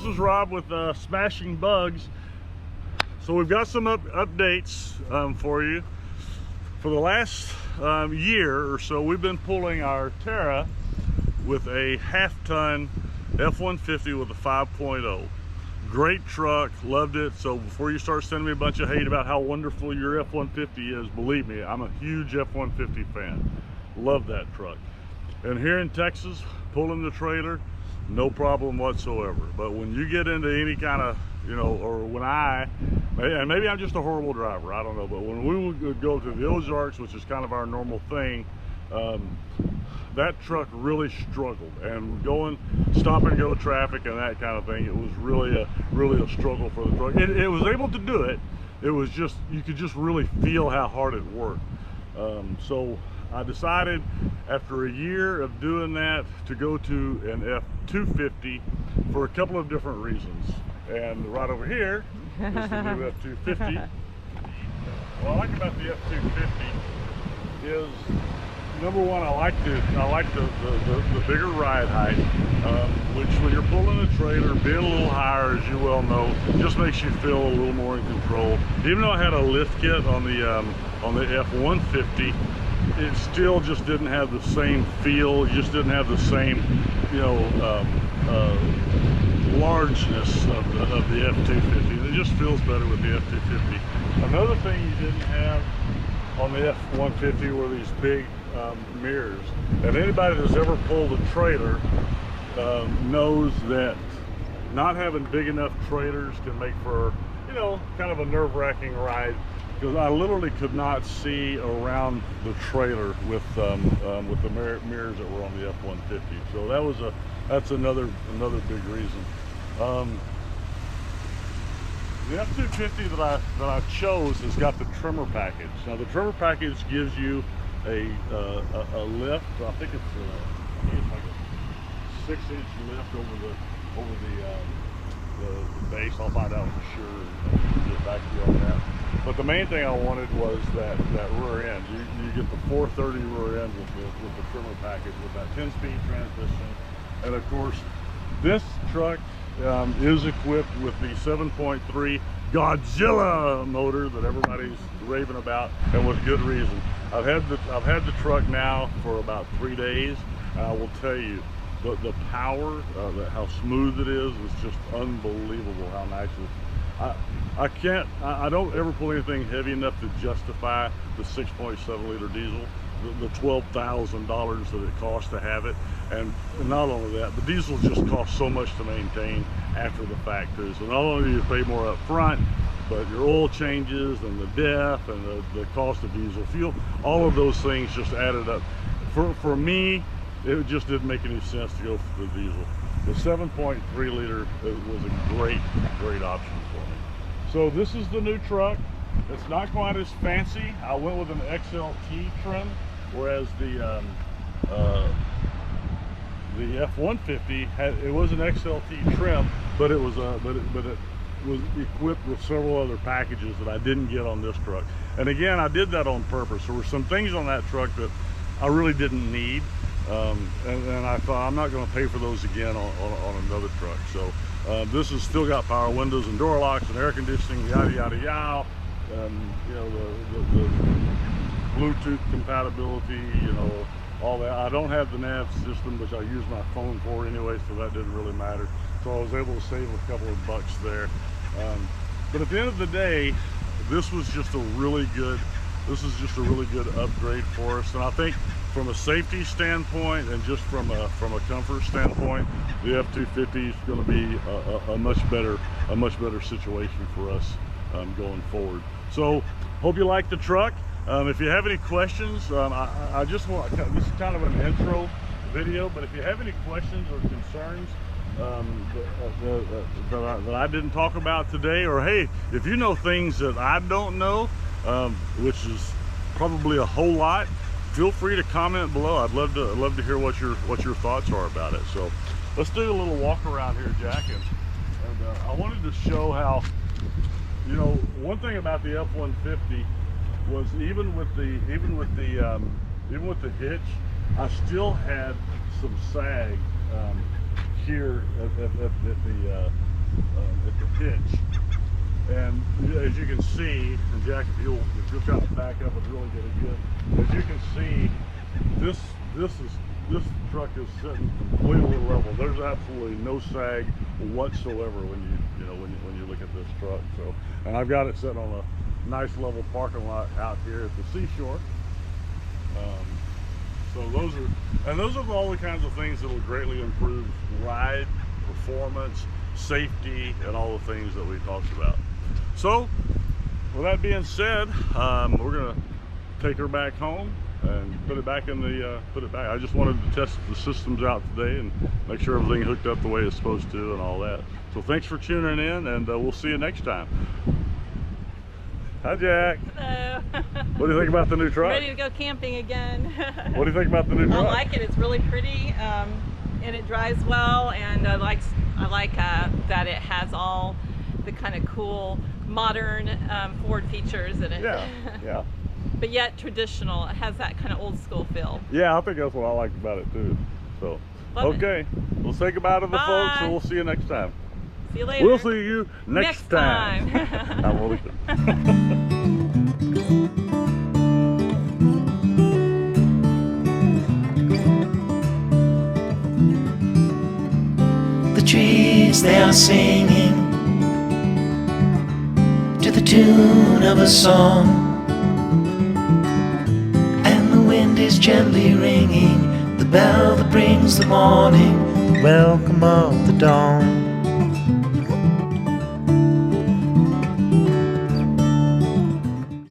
is Rob with SmashingBugz. So we've got some updates for you. For the last year or so, we've been pulling our Terra with a half-ton F-150 with a 5.0. Great truck, loved it. So before you start sending me a bunch of hate about how wonderful your F-150 is, believe me, I'm a huge F-150 fan. Love that truck. And here in Texas, pulling the trailer, no problem whatsoever. But when you get into any kind of, you know, or when and maybe I'm just a horrible driver, I don't know, but when we would go to the Ozarks, which is kind of our normal thing, that truck really struggled, and going stop and go traffic and that kind of thing, it was really a struggle for the truck. It was able to do it. It was just, you could just really feel how hard it worked. So I decided after a year of doing that to go to an F-250 for a couple of different reasons. And right over here is the new F-250. What I like about the F-250 is, number one, I like the bigger ride height, which when you're pulling a trailer, being a little higher, as you well know, just makes you feel a little more in control. Even though I had a lift kit on the F-150, it still just didn't have the same feel. It just didn't have the same, you know, largeness of the F-250. It just feels better with the F-250. Another thing you didn't have on the F-150 were these big mirrors. And anybody that's ever pulled a trailer knows that not having big enough trailers can make for, you know, kind of a nerve-wracking ride, because I literally could not see around the trailer with the mirrors that were on the F-150. So that's another big reason. The F-250 that I chose has got the trimmer package. Now the trimmer package gives you a lift. I think it's like a 6-inch lift over the base. I'll find out for sure and get back to you on that. But the main thing I wanted was that rear end. You get the 430 rear end with the trimmer package with that 10-speed transmission. And of course, this truck is equipped with the 7.3 Godzilla motor that everybody's raving about, and with good reason. I've had the truck now for about 3 days, and I will tell you, the power, how smooth it is just unbelievable. How nice it is. I don't ever pull anything heavy enough to justify the 6.7 liter diesel, the $12,000 that it costs to have it. And not only that, the diesel just costs so much to maintain after the fact too. So not only do you pay more up front, but your oil changes and the def and the cost of diesel fuel, all of those things just added up. For me, it just didn't make any sense to go for the diesel. The 7.3 liter was a great option for me. So this is the new truck. It's not quite as fancy. I went with an XLT trim, whereas the F-150 it was an XLT trim, but it was equipped with several other packages that I didn't get on this truck. And again, I did that on purpose. There were some things on that truck that I really didn't need, and I thought I'm not going to pay for those again on another truck. So this has still got power windows and door locks and air conditioning, yada yada yada. You know, the Bluetooth compatibility, you know, all that. I don't have the nav system, which I use my phone for anyway, so that didn't really matter. So I was able to save a couple of bucks there. But at the end of the day, this was just a really good upgrade for us. And I think from a safety standpoint and just from a comfort standpoint, the F-250 is going to be a much better situation for us going forward. So hope you like the truck. If you have any questions, I just want, this is kind of an intro video, but if you have any questions or concerns that I didn't talk about today, or hey, if you know things that I don't know, which is probably a whole lot, feel free to comment below. I'd love to hear what your thoughts are about it. So let's do a little walk around here, Jack, and I wanted to show how, you know, one thing about the F-150 was even with the hitch, I still had some sag here at hitch. And as you can see, and Jack, if you'll kind of back up and really get it good, as you can see, this truck is sitting completely level. There's absolutely no sag whatsoever when you look at this truck. So, and I've got it sitting on a nice level parking lot out here at the seashore. So those are all the kinds of things that will greatly improve ride, performance, safety, and all the things that we talked about. So with that being said, we're gonna take her back home and put it back in the I just wanted to test the systems out today and make sure everything hooked up the way it's supposed to and all that. So thanks for tuning in, and we'll see you next time. Hi, Jack. Hello. What do you think about the new truck? Ready to go camping again. What do you think about the new truck? I like it. It's really pretty, and it drives well. And I like that it has all the kind of cool modern Ford features in it. Yeah, yeah. But yet traditional. It has that kind of old school feel. Yeah, I think that's what I liked about it too. So, Love okay, we'll say goodbye to the Bye. folks, and we'll see you next time. See you later. We'll see you next time. I'm Willie. The trees, they are singing to the tune of a song, and the wind is gently ringing the bell that brings the morning, the welcome of the dawn.